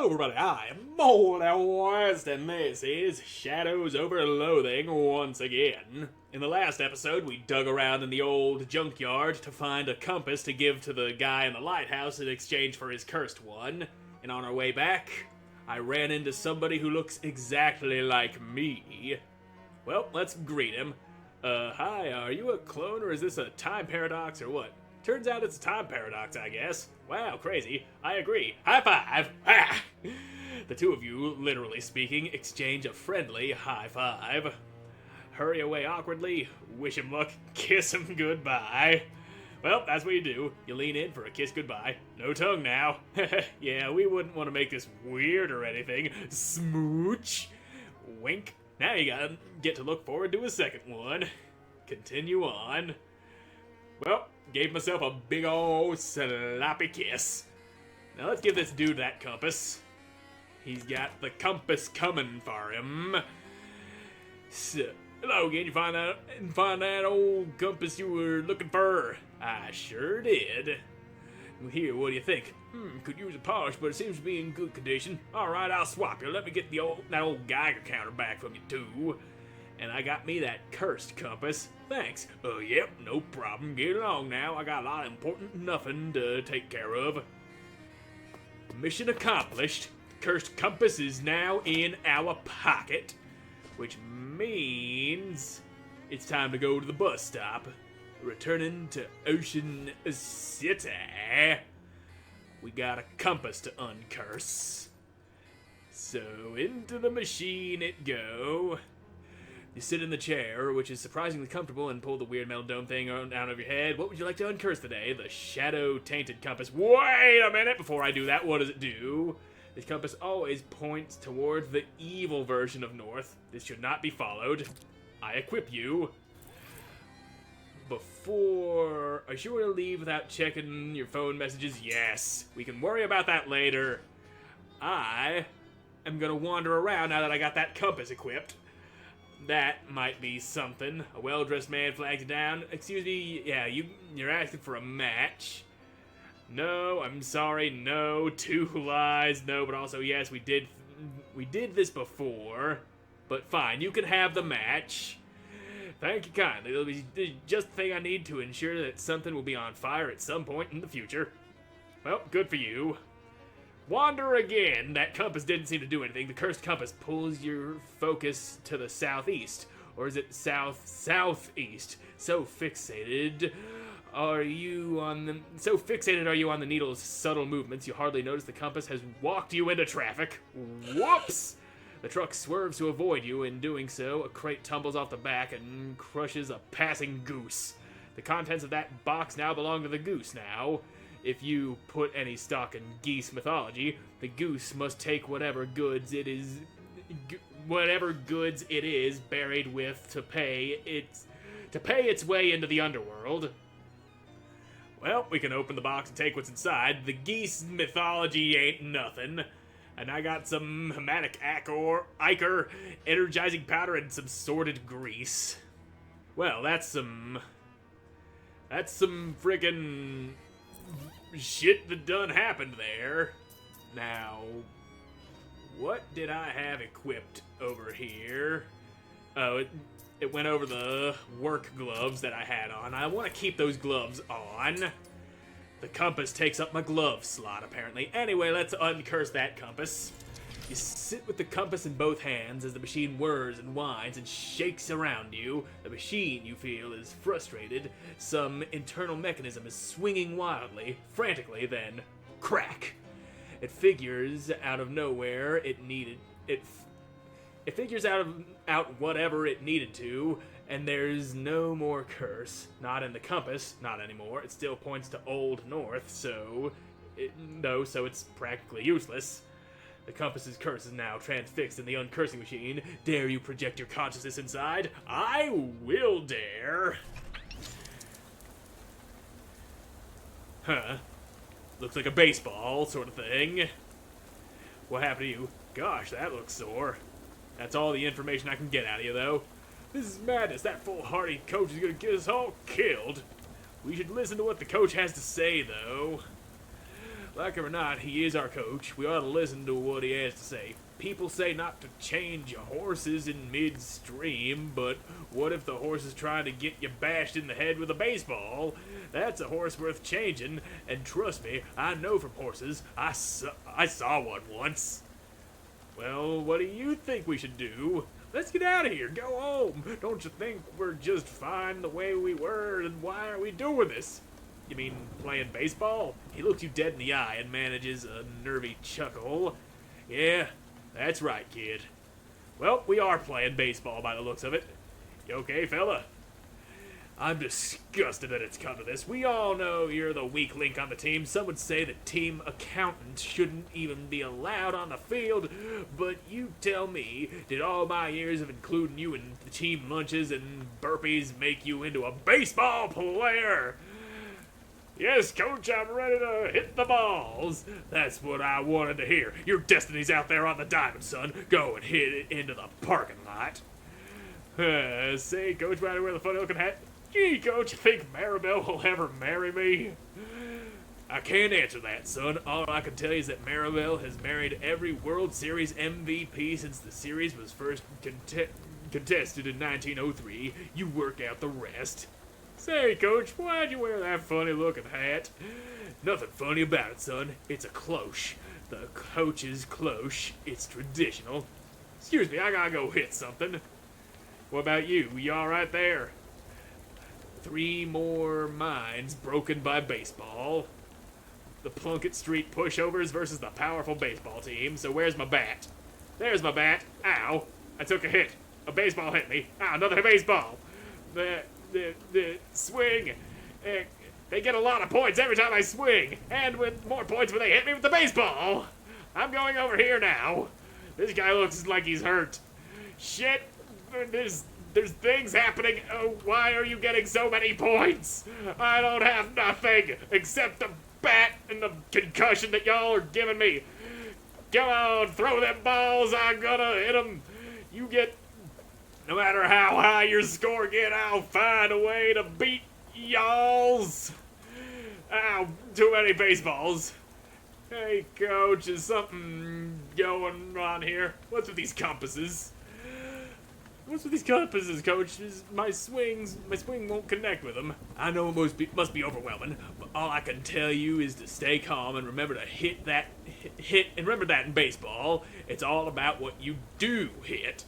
Hello everybody, I am Moldy, and this is Shadows over Loathing once again. In the last episode, we dug around in the old junkyard to find a compass to give to the guy in the lighthouse in exchange for his cursed one. And on our way back, I ran into somebody who looks exactly like me. Well, let's greet him. Hi, are you a clone or is this a time paradox or what? Turns out it's a time paradox, I guess. Wow, crazy. I agree. High five! Ah! The two of you, literally speaking, exchange a friendly high five. Hurry away awkwardly, wish him luck, kiss him goodbye. Well, that's what you do. You lean in for a kiss goodbye. No tongue now. Yeah, we wouldn't want to make this weird or anything. Smooch. Wink. Now you gotta get to look forward to a second one. Continue on. Well, gave myself a big ol' sloppy kiss. Now let's give this dude that compass. He's got the compass coming for him. So, hello again, you find that old compass you were looking for? I sure did. Well, here, what do you think? Could use a polish, but it seems to be in good condition. Alright, I'll swap you. Let me get that old Geiger counter back from you too. And I got me that cursed compass. Thanks. Yep, no problem. Get along now. I got a lot of important nothing to take care of. Mission accomplished. The cursed compass is now in our pocket, which means it's time to go to the bus stop. Returning to Ocean City. We got a compass to uncurse. So into the machine it go. You sit in the chair, which is surprisingly comfortable, and pull the weird metal dome thing out of your head. What would you like to uncurse today? The shadow-tainted compass. Wait a minute! Before I do that, what does it do? This compass always points towards the evil version of North. This should not be followed. I equip you. Are you sure to leave without checking your phone messages? Yes. We can worry about that later. I am gonna wander around now that I got that compass equipped. That might be something. A well-dressed man flags you down. Excuse me, yeah, you're asking for a match. No, I'm sorry, no. Two lies, no, but also yes, we did this before. But fine, you can have the match. Thank you kindly. It'll be just the thing I need to ensure that something will be on fire at some point in the future. Well, good for you. Wander again. That compass didn't seem to do anything. The cursed compass pulls your focus to the southeast. Or is it southeast? So fixated are you on the needle's subtle movements, you hardly notice the compass has walked you into traffic. Whoops! The truck swerves to avoid you. In doing so, a crate tumbles off the back and crushes a passing goose. The contents of that box now belong to the goose now. If you put any stock in geese mythology, the goose must take whatever goods it is buried with to pay its way into the underworld. Well, we can open the box and take what's inside. The geese mythology ain't nothing. And I got some hematic ichor, energizing powder, and some sorted grease. Well, that's some friggin' shit that done happened there. Now, what did I have equipped over here? Oh, it went over the work gloves that I had on. I want to keep those gloves on. The compass takes up my glove slot, apparently. Anyway, let's uncurse that compass. You sit with the compass in both hands as the machine whirs and whines and shakes around you. The machine, you feel, is frustrated. Some internal mechanism is swinging wildly, frantically, then crack. It figures out of nowhere it figures out whatever it needed to, and there's no more curse. Not in the compass, not anymore. It still points to Old North, so it's practically useless. The compass's curse is now transfixed in the uncursing machine. Dare you project your consciousness inside? I will dare. Huh. Looks like a baseball sort of thing. What happened to you? Gosh, that looks sore. That's all the information I can get out of you, though. This is madness. That foolhardy coach is gonna get us all killed. We should listen to what the coach has to say, though. Like it or not, he is our coach. We ought to listen to what he has to say. People say not to change horses in midstream, but what if the horse is trying to get you bashed in the head with a baseball? That's a horse worth changing, and trust me, I know from horses. I saw one once. Well, what do you think we should do? Let's get out of here. Go home. Don't you think we're just fine the way we were, and why are we doing this? You mean playing baseball? He looks you dead in the eye and manages a nervy chuckle. Yeah, that's right, kid. Well, we are playing baseball by the looks of it. You okay, fella? I'm disgusted that it's come to this. We all know you're the weak link on the team. Some would say that team accountants shouldn't even be allowed on the field. But you tell me, did all my years of including you in the team lunches and burpees make you into a baseball player? Yes, coach, I'm ready to hit the balls. That's what I wanted to hear. Your destiny's out there on the diamond, son. Go and hit it into the parking lot. Say, coach, why do I wear the funny-looking hat? Gee, coach, you think Maribel will ever marry me? I can't answer that, son. All I can tell you is that Maribel has married every World Series MVP since the series was first contested in 1903. You work out the rest. Say, coach, why'd you wear that funny-looking hat? Nothing funny about it, son. It's a cloche. The coach's cloche. It's traditional. Excuse me, I gotta go hit something. What about you? You all right there? 3 more minds broken by baseball. The Plunkett Street pushovers versus the powerful baseball team. So where's my bat? There's my bat. Ow. I took a hit. A baseball hit me. Ow, another baseball. The swing. They get a lot of points every time I swing. And with more points when they hit me with the baseball. I'm going over here now. This guy looks like he's hurt. Shit. There's things happening. Oh, why are you getting so many points? I don't have nothing except the bat and the concussion that y'all are giving me. Come on, throw them balls. I'm gonna hit them. You get, no matter how high your score get, I'll find a way to beat y'alls. Ow, too many baseballs. Hey, coach, is something going on here? What's with these compasses? What's with these compasses, coach? My swing won't connect with them. I know it must be overwhelming, but all I can tell you is to stay calm and remember to hit, and remember that in baseball, it's all about what you do hit.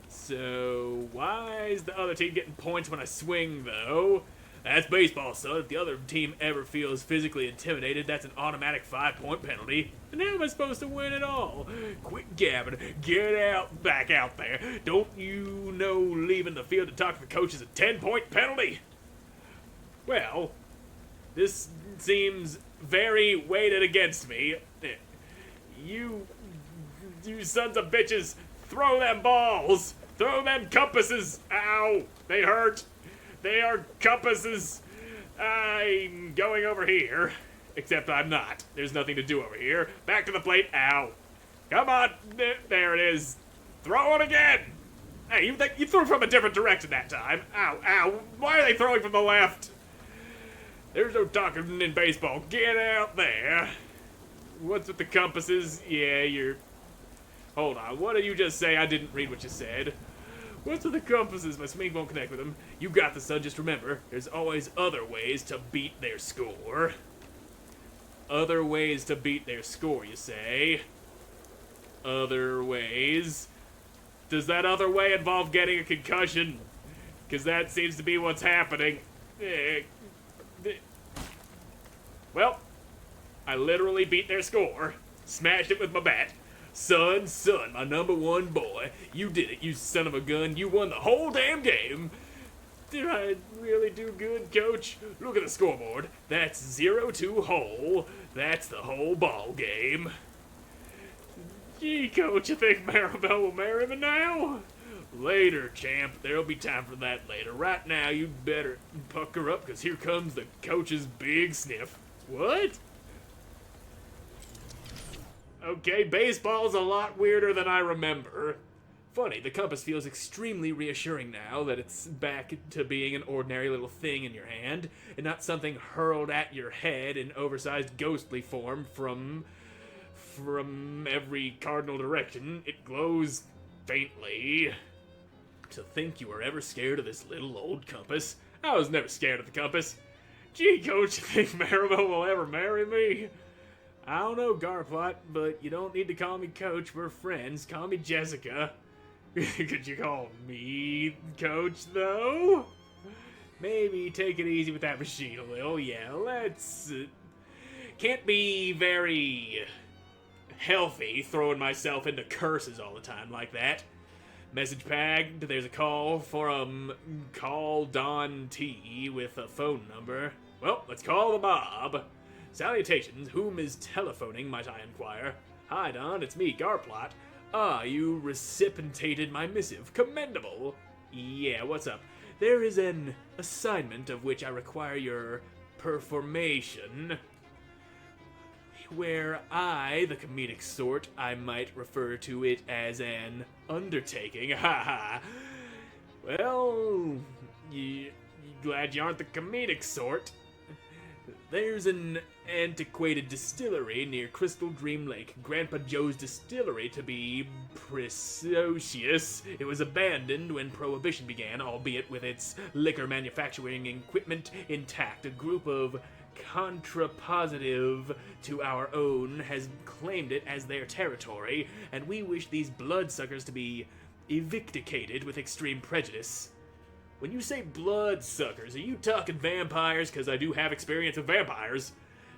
So, why is the other team getting points when I swing, though? That's baseball, son. If the other team ever feels physically intimidated, that's an automatic 5-point penalty. And how am I supposed to win it all? Quit gabbing. Get back out there. Don't you know leaving the field to talk to the coach is a 10-point penalty? Well, this seems very weighted against me. You sons of bitches, throw them balls. Throw them compasses. Ow, they hurt. They are compasses. I'm going over here. Except I'm not. There's nothing to do over here. Back to the plate. Ow. Come on. There it is. Throw it again. Hey, you threw from a different direction that time. Ow, ow. Why are they throwing from the left? There's no talking in baseball. Get out there. What's with the compasses? Yeah, you're... Hold on. What did you just say? I didn't read what you said. What's with the compasses? My swing won't connect with them. You got the son. Just remember, there's always other ways to beat their score. Other ways to beat their score, you say? Other ways? Does that other way involve getting a concussion? Because that seems to be what's happening. Well, I literally beat their score. Smashed it with my bat. Son, my number 1 boy. You did it, you son of a gun. You won the whole damn game. Did I really do good, coach? Look at the scoreboard. That's 0-2 whole. That's the whole ball game. Gee, coach, you think Maribel will marry me now? Later, champ. There'll be time for that later. Right now, you'd better pucker up, because here comes the coach's big sniff. What? Okay, baseball's a lot weirder than I remember. Funny, the compass feels extremely reassuring now that it's back to being an ordinary little thing in your hand, and not something hurled at your head in oversized ghostly form from every cardinal direction. It glows faintly. To think you were ever scared of this little old compass. I was never scared of the compass. Gee, Coach, you think Maribel will ever marry me? I don't know, Garplot, but you don't need to call me Coach. We're friends. Call me Jessica. Could you call me Coach, though? Maybe take it easy with that machine a little. Yeah, let's... can't be very healthy throwing myself into curses all the time like that. Message packed. There's a call from Call Don T with a phone number. Well, let's call the mob. Salutations. Whom is telephoning, might I inquire? Hi, Don. It's me, Garplot. Ah, you reciprocated my missive. Commendable. Yeah, what's up? There is an assignment of which I require your performation. Where I, the comedic sort, I might refer to it as an undertaking. Ha ha. Well, you glad you aren't the comedic sort. There's an antiquated distillery near Crystal Dream Lake, Grandpa Joe's distillery to be precocious. It was abandoned when Prohibition began, albeit with its liquor manufacturing equipment intact. A group of contrapositive to our own has claimed it as their territory, and we wish these bloodsuckers to be evicticated with extreme prejudice. When you say bloodsuckers, are you talking vampires? Because I do have experience with vampires.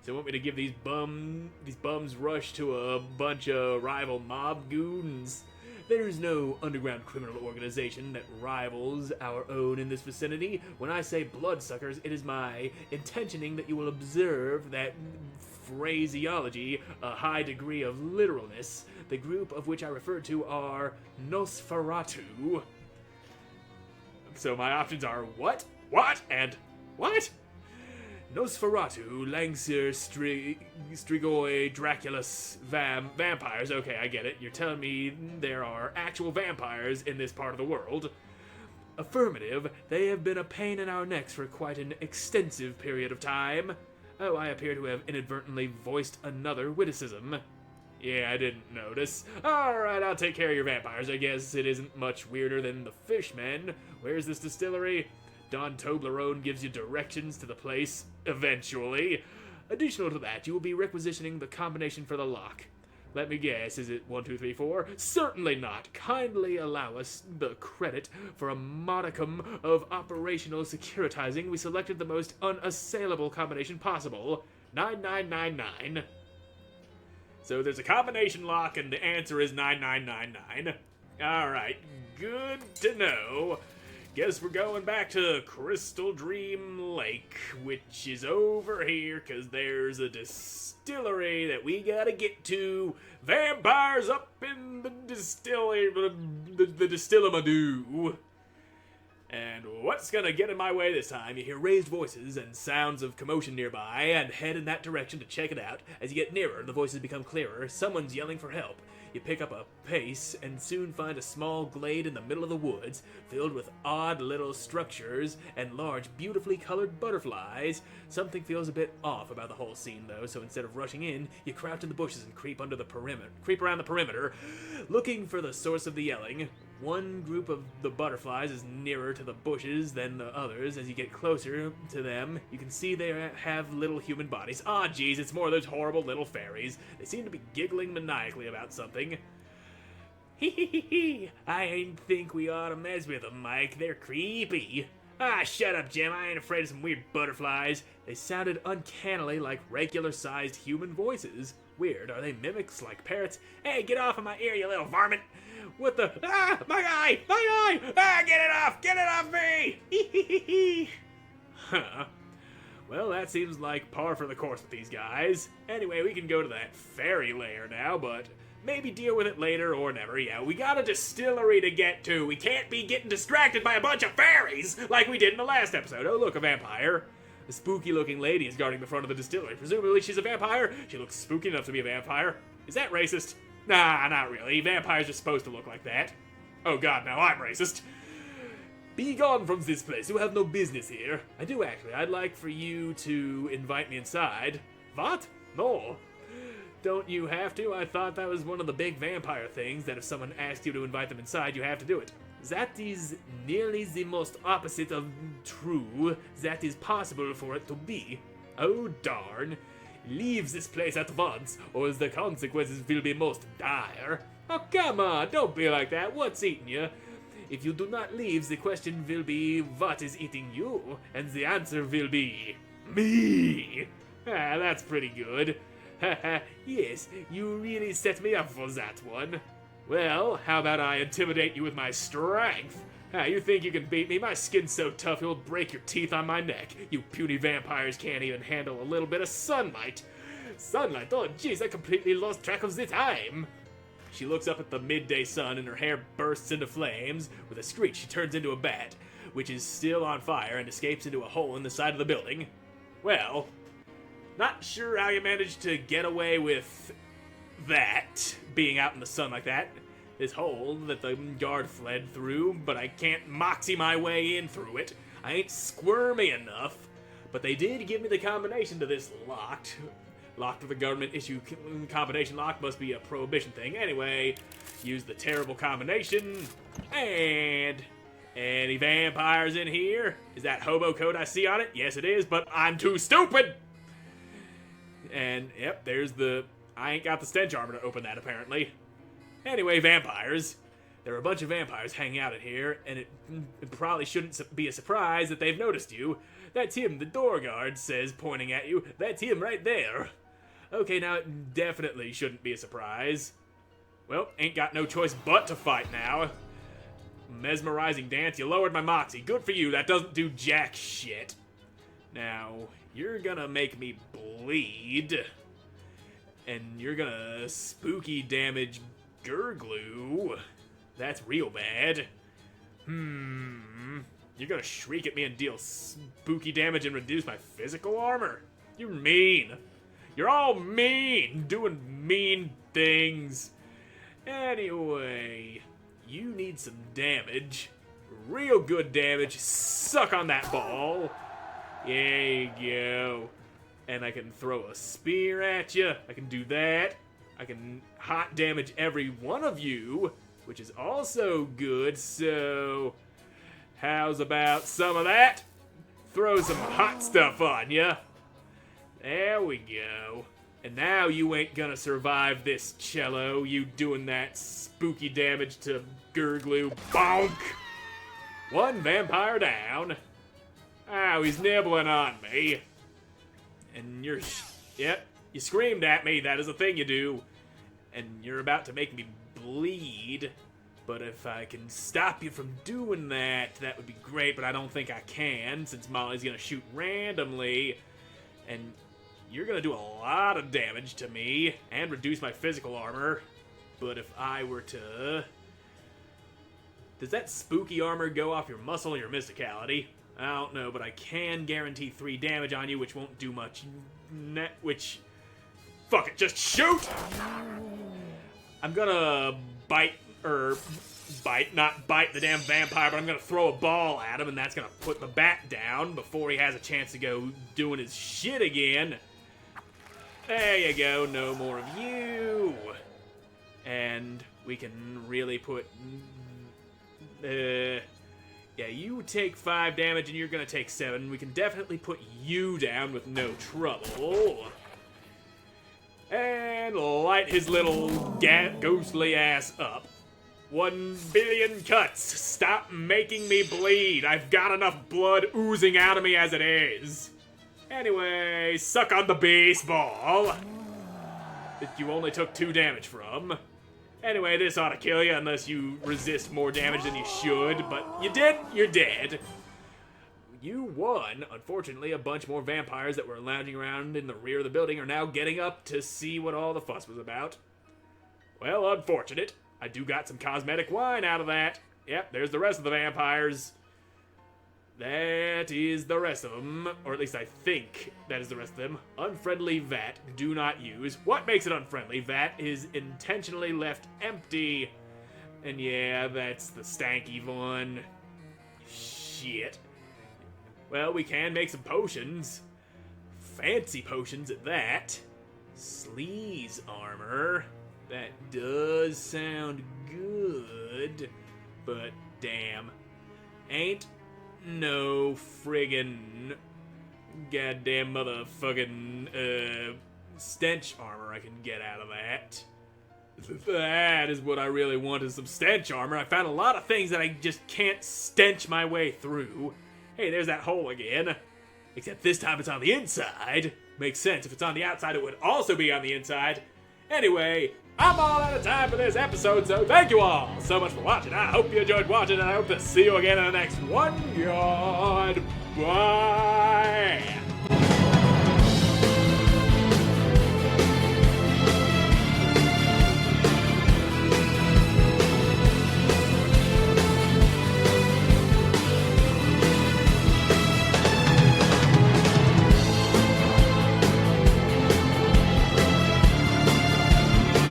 So you want me to give these bums rush to a bunch of rival mob goons? There is no underground criminal organization that rivals our own in this vicinity. When I say bloodsuckers, it is my intentioning that you will observe that phraseology, a high degree of literalness. The group of which I refer to are Nosferatu. So my options are what, and what? Nosferatu, Langser, Strigoi, Draculus, vampires. Okay, I get it. You're telling me there are actual vampires in this part of the world. Affirmative. They have been a pain in our necks for quite an extensive period of time. Oh, I appear to have inadvertently voiced another witticism. Yeah, I didn't notice. Alright, I'll take care of your vampires. I guess it isn't much weirder than the fishmen. Where's this distillery? Don Toblerone gives you directions to the place, eventually. Additional to that, you will be requisitioning the combination for the lock. Let me guess, is it 1, 2, 3, 4? Certainly not. Kindly allow us the credit for a modicum of operational securitizing. We selected the most unassailable combination possible. 9999. So there's a combination lock, and the answer is 9999. Alright, good to know. Guess we're going back to Crystal Dream Lake, which is over here, because there's a distillery that we gotta get to. Vampires up in the distillery, the Distillamadoo. And what's gonna get in my way this time? You hear raised voices and sounds of commotion nearby, and head in that direction to check it out. As you get nearer, the voices become clearer. Someone's yelling for help. You pick up a pace and soon find a small glade in the middle of the woods, filled with odd little structures and large, beautifully colored butterflies. Something feels a bit off about the whole scene, though, so instead of rushing in, you crouch in the bushes and creep around the perimeter, looking for the source of the yelling. One group of the butterflies is nearer to the bushes than the others. As you get closer to them, you can see they have little human bodies. Ah, geez, it's more of those horrible little fairies. They seem to be giggling maniacally about something. Hee. I think we ought to mess with them, Mike. They're creepy. Ah, shut up, Jim. I ain't afraid of some weird butterflies. They sounded uncannily like regular-sized human voices. Weird. Are they mimics like parrots? Hey, get off of my ear, you little varmint. What the? Ah, my eye! Ah, get it off me! Huh. Well, that seems like par for the course with these guys. Anyway, we can go to that fairy lair now, but maybe deal with it later or never. Yeah, we got a distillery to get to. We can't be getting distracted by a bunch of fairies like we did in the last episode. Oh, look, a vampire. A spooky-looking lady is guarding the front of the distillery. Presumably she's a vampire. She looks spooky enough to be a vampire. Is that racist? Nah, not really. Vampires are supposed to look like that. Oh god, now I'm racist. Be gone from this place, you have no business here. I do actually, I'd like for you to invite me inside. What? No. Don't you have to? I thought that was one of the big vampire things, that if someone asked you to invite them inside, you have to do it. That is nearly the most opposite of true that is possible for it to be. Oh darn. Leave this place at once, or the consequences will be most dire. Oh come on, don't be like that, what's eating you? If you do not leave, the question will be, what is eating you? And the answer will be, me! Ah, that's pretty good. Haha, yes, you really set me up for that one. Well, how about I intimidate you with my strength? Ah, you think you can beat me? My skin's so tough it'll break your teeth on my neck. You puny vampires can't even handle a little bit of sunlight. Sunlight? Oh jeez, I completely lost track of the time. She looks up at the midday sun and her hair bursts into flames. With a screech, she turns into a bat, which is still on fire and escapes into a hole in the side of the building. Well, not sure how you managed to get away with that, being out in the sun like that. This hole that the guard fled through, but I can't moxie my way in through it. I ain't squirmy enough. But they did give me the combination to this locked. Locked with a government issue combination lock must be a prohibition thing. Anyway, use the terrible combination. And any vampires in here? Is that hobo code I see on it? Yes it is, but I'm too stupid! And yep, there's the... I ain't got the stench armor to open that apparently. Anyway, vampires. There are a bunch of vampires hanging out in here, and it probably shouldn't be a surprise that they've noticed you. That's him, the door guard says, pointing at you. That's him right there. Okay, now it definitely shouldn't be a surprise. Well, ain't got no choice but to fight now. Mesmerizing dance, you lowered my moxie. Good for you, that doesn't do jack shit. Now, you're gonna make me bleed. And you're gonna spooky damage Gurglue. That's real bad. You're gonna shriek at me and deal spooky damage and reduce my physical armor? You're mean. You're all mean, doing mean things. Anyway, you need some damage. Real good damage. Suck on that ball. There you go. And I can throw a spear at you. I can do that. I can hot damage every one of you, which is also good, so how's about some of that? Throw some hot stuff on ya. There we go. And now you ain't gonna survive this cello, you doing that spooky damage to Gurglue. Bonk! One vampire down. Ow, he's nibbling on me. And you're... Yep, you screamed at me, that is a thing you do. And you're about to make me bleed. But if I can stop you from doing that, that would be great, but I don't think I can, since Molly's gonna shoot randomly. And you're gonna do a lot of damage to me, and reduce my physical armor. But if I were to... Does that spooky armor go off your muscle or your mysticality? I don't know, but I can guarantee 3 damage on you, which won't do much. Fuck it, just shoot! I'm gonna not bite the damn vampire, but I'm gonna throw a ball at him, and that's gonna put the bat down before he has a chance to go doing his shit again. There you go, no more of you. And we can really put... yeah, you take 5 damage and you're gonna take 7. We can definitely put you down with no trouble. And light his little ghostly ass up. 1 billion cuts. Stop making me bleed. I've got enough blood oozing out of me as it is. Anyway, suck on the baseball that you only took 2 damage from. Anyway, this ought to kill you unless you resist more damage than you should, but you did, you're dead. You won. Unfortunately, a bunch more vampires that were lounging around in the rear of the building are now getting up to see what all the fuss was about. Well, unfortunate. I do got some cosmetic wine out of that. Yep, there's the rest of the vampires. That is the rest of them, or at least I think that is the rest of them. Unfriendly vat, do not use. What makes it unfriendly? Vat is intentionally left empty. And yeah, that's the stanky one. Shit. Well, we can make some potions. Fancy potions at that. Sleaze armor. That does sound good. But damn. Ain't no friggin' goddamn motherfucking stench armor I can get out of that. That is what I really want, is some stench armor. I found a lot of things that I just can't stench my way through. Hey, there's that hole again. Except this time it's on the inside. Makes sense. If it's on the outside, it would also be on the inside. Anyway, I'm all out of time for this episode, so thank you all so much for watching. I hope you enjoyed watching, and I hope to see you again in the next one. Goodbye.